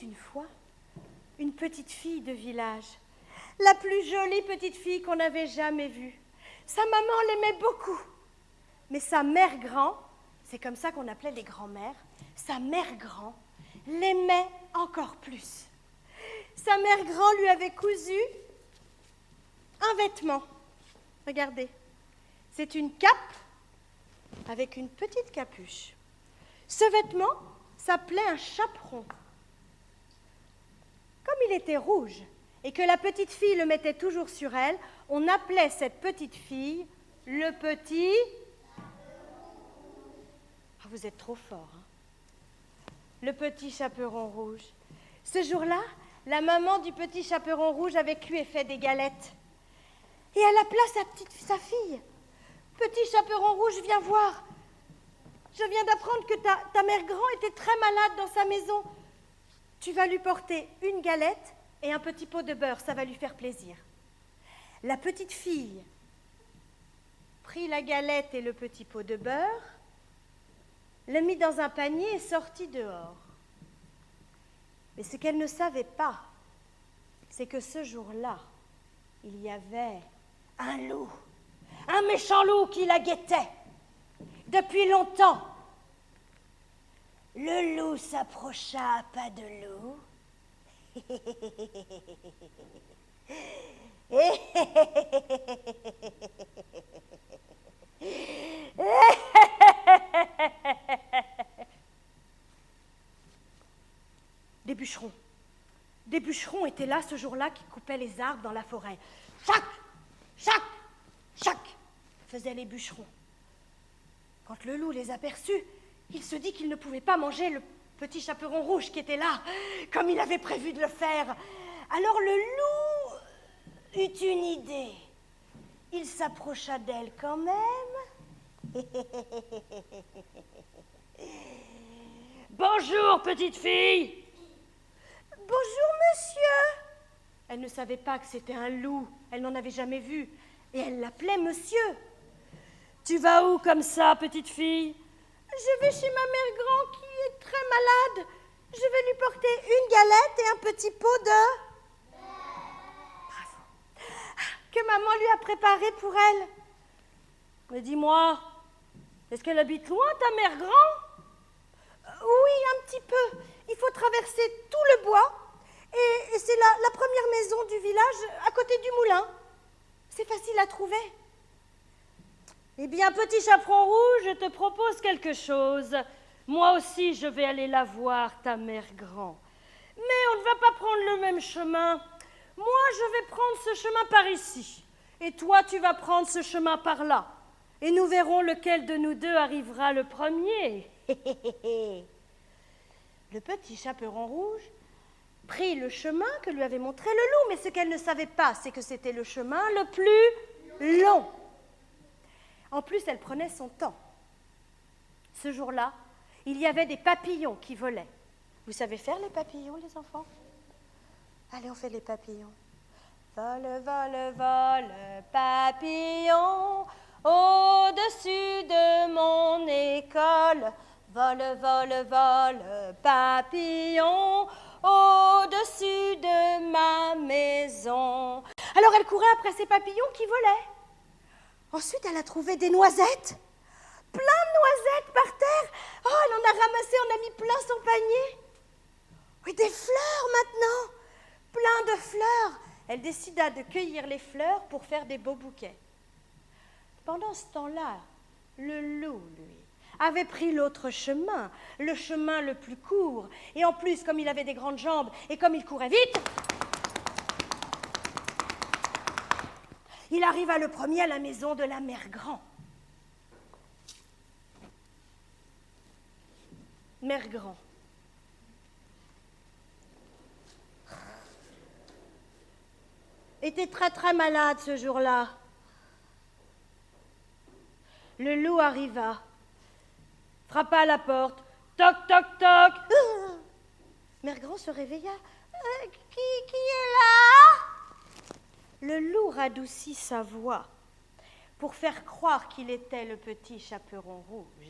une fois une petite fille de village, la plus jolie petite fille qu'on avait jamais vue. Sa maman l'aimait beaucoup, mais sa mère grand, c'est comme ça qu'on appelait les grands-mères, sa mère grand l'aimait encore plus. Sa mère grand lui avait cousu un vêtement. Regardez, c'est une cape avec une petite capuche. Ce vêtement s'appelait un chaperon. Comme il était rouge et que la petite fille le mettait toujours sur elle, on appelait cette petite fille le petit... Ah, vous êtes trop fort, hein? Le petit chaperon rouge. Ce jour-là, la maman du petit chaperon rouge avait cuit et fait des galettes. Et elle appela sa fille. Petit chaperon rouge, viens voir. Je viens d'apprendre que ta mère grand était très malade dans sa maison. Tu vas lui porter une galette et un petit pot de beurre, ça va lui faire plaisir. La petite fille prit la galette et le petit pot de beurre, le mit dans un panier et sortit dehors. Mais ce qu'elle ne savait pas, c'est que ce jour-là, il y avait un loup, un méchant loup qui la guettait depuis longtemps. Le loup s'approcha à pas de loup. Des bûcherons étaient là ce jour-là qui coupaient les arbres dans la forêt. Chac, faisaient les bûcherons. Quand le loup les aperçut, il se dit qu'il ne pouvait pas manger le petit chaperon rouge qui était là, comme il avait prévu de le faire. Alors le loup eut une idée. Il s'approcha d'elle quand même. Bonjour, petite fille. Bonjour, monsieur. Elle ne savait pas que c'était un loup. Elle n'en avait jamais vu. Et elle l'appelait monsieur. Tu vas où comme ça, petite fille? Je vais chez ma mère grand qui est très malade. Je vais lui porter une galette et un petit pot de... Bravo. Que maman lui a préparé pour elle. Mais dis-moi, est-ce qu'elle habite loin, ta mère grand? Oui, un petit peu. Il faut traverser tout le bois. Et c'est la première maison du village, à côté du moulin. C'est facile à trouver. Eh bien, petit chaperon rouge, je te propose quelque chose. Moi aussi, je vais aller la voir, ta mère grand. Mais on ne va pas prendre le même chemin. Moi, je vais prendre ce chemin par ici. Et toi, tu vas prendre ce chemin par là. Et nous verrons lequel de nous deux arrivera le premier. Le petit chaperon rouge prit le chemin que lui avait montré le loup, mais ce qu'elle ne savait pas, c'est que c'était le chemin le plus long. En plus, elle prenait son temps. Ce jour-là, il y avait des papillons qui volaient. Vous savez faire les papillons, les enfants? Allez, on fait les papillons. Vole, vole, vole, papillon, au-dessus de mon école. Vole, vole, vole, papillon, au-dessus de ma maison. Alors elle courait après ces papillons qui volaient. Ensuite, elle a trouvé des noisettes. Plein de noisettes par terre. Oh, elle en a ramassé, on a mis plein son panier. Oui, des fleurs maintenant. Plein de fleurs. Elle décida de cueillir les fleurs pour faire des beaux bouquets. Pendant ce temps-là, le loup, lui, avait pris l'autre chemin, le chemin le plus court. Et en plus, comme il avait des grandes jambes et comme il courait vite, il arriva le premier à la maison de la mère grand. Mère grand. Était très très malade ce jour-là. Le loup arriva, frappa à la porte. Toc, toc, toc. Mère grand se réveilla. Qui est là? Le loup radoucit sa voix pour faire croire qu'il était le petit chaperon rouge.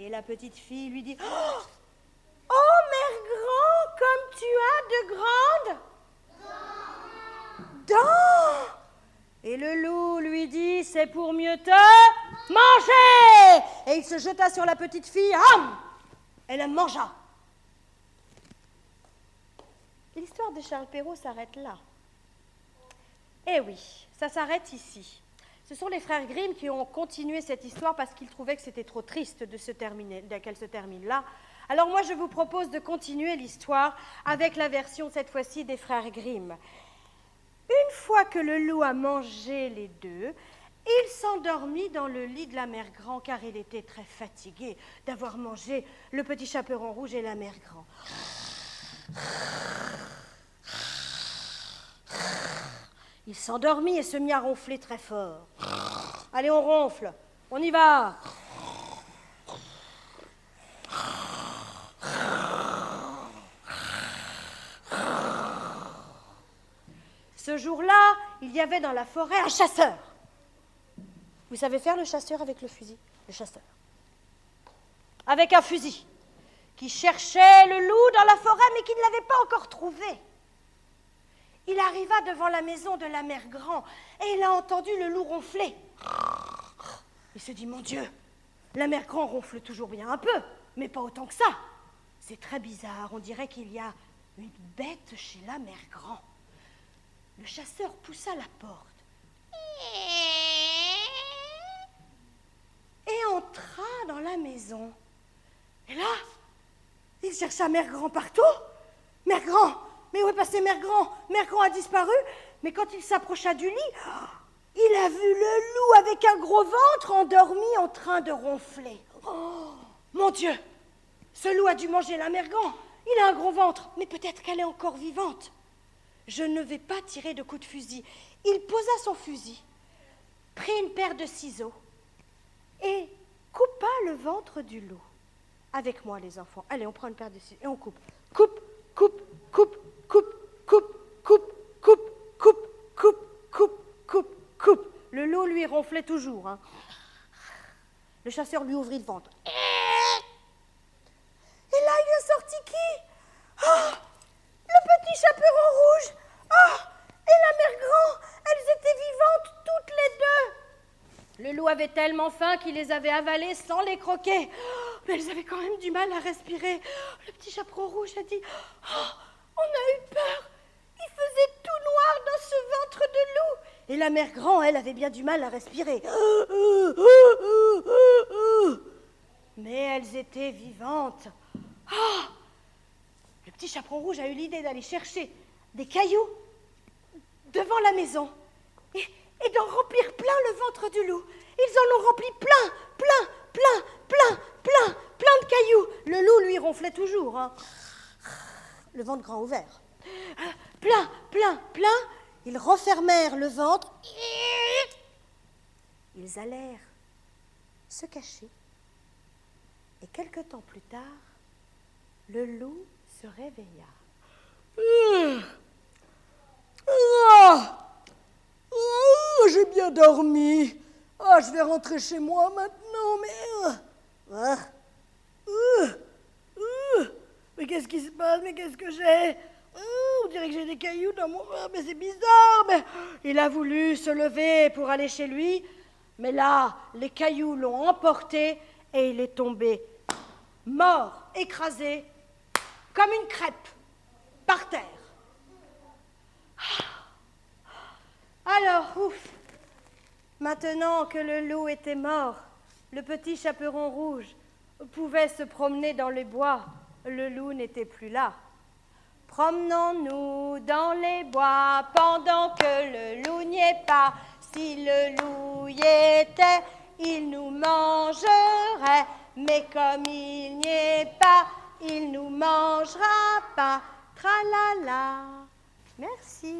Et la petite fille lui dit « Oh, mère grand, comme tu as de grandes dents !» Et le loup lui dit « C'est pour mieux te manger !» Et il se jeta sur la petite fille. Hum ! Elle la mangea. L'histoire de Charles Perrault s'arrête là. Eh oui, ça s'arrête ici. Ce sont les frères Grimm qui ont continué cette histoire parce qu'ils trouvaient que c'était trop triste qu'elle se termine là. Alors moi, je vous propose de continuer l'histoire avec la version, cette fois-ci, des frères Grimm. Une fois que le loup a mangé les deux, il s'endormit dans le lit de la mère Grand car il était très fatigué d'avoir mangé le petit chaperon rouge et la mère Grand. Il s'endormit et se mit à ronfler très fort. Allez, on ronfle, on y va. Ce jour-là, il y avait dans la forêt un chasseur. Vous savez faire le chasseur avec le fusil? Le chasseur. Avec un fusil, qui cherchait le loup dans la forêt, mais qui ne l'avait pas encore trouvé. Il arriva devant la maison de la mère Grand et il a entendu le loup ronfler. Il se dit, mon Dieu, la mère Grand ronfle toujours bien un peu, mais pas autant que ça. C'est très bizarre, on dirait qu'il y a une bête chez la mère Grand. Le chasseur poussa la porte et entra dans la maison. Et là, il chercha Mère Grand partout. Mère Grand, mais où est passée Mère Grand? Mère Grand a disparu. Mais quand il s'approcha du lit, il a vu le loup avec un gros ventre endormi en train de ronfler. Oh, mon Dieu, ce loup a dû manger la Mère Grand. Il a un gros ventre, mais peut-être qu'elle est encore vivante. Je ne vais pas tirer de coup de fusil. Il posa son fusil, prit une paire de ciseaux et coupa le ventre du loup. Avec moi, les enfants. Allez, on prend une paire de ciseaux et on coupe. Coupe, coupe, coupe, coupe, coupe, coupe, coupe, coupe, coupe, coupe, coupe, coupe. Le loup, lui, ronflait toujours. Hein. Le chasseur lui ouvrit le ventre. Et là, il est sorti qui? Oh, le petit chaperon rouge. Oh, et la mère Grand. Elles étaient vivantes toutes les deux. Le loup avait tellement faim qu'il les avait avalées sans les croquer. Oh, mais elles avaient quand même du mal à respirer. Le petit chaperon rouge a dit, oh, on a eu peur. Il faisait tout noir dans ce ventre de loup. Et la mère Grand, elle, avait bien du mal à respirer. Mais elles étaient vivantes. Oh, le petit chaperon rouge a eu l'idée d'aller chercher des cailloux devant la maison et d'en remplir plein le ventre du loup. Ils en ont rempli plein de cailloux. Le loup, lui, ronflait toujours, hein. Le ventre grand ouvert. Plein. Ils refermèrent le ventre. Ils allèrent se cacher. Et quelque temps plus tard, le loup se réveilla. J'ai bien dormi. Je vais rentrer chez moi maintenant, mais qu'est-ce qui se passe? Mais qu'est-ce que j'ai? On dirait que j'ai des cailloux dans mon ventre, mais c'est bizarre. Mais il a voulu se lever pour aller chez lui, mais là, les cailloux l'ont emporté et il est tombé mort, écrasé, comme une crêpe, par terre. Alors, ouf, maintenant que le loup était mort, le petit chaperon rouge pouvait se promener dans les bois. Le loup n'était plus là. Promenons-nous dans les bois pendant que le loup n'y est pas. Si le loup y était, il nous mangerait. Mais comme il n'y est pas, il nous mangera pas. Tralala. Merci.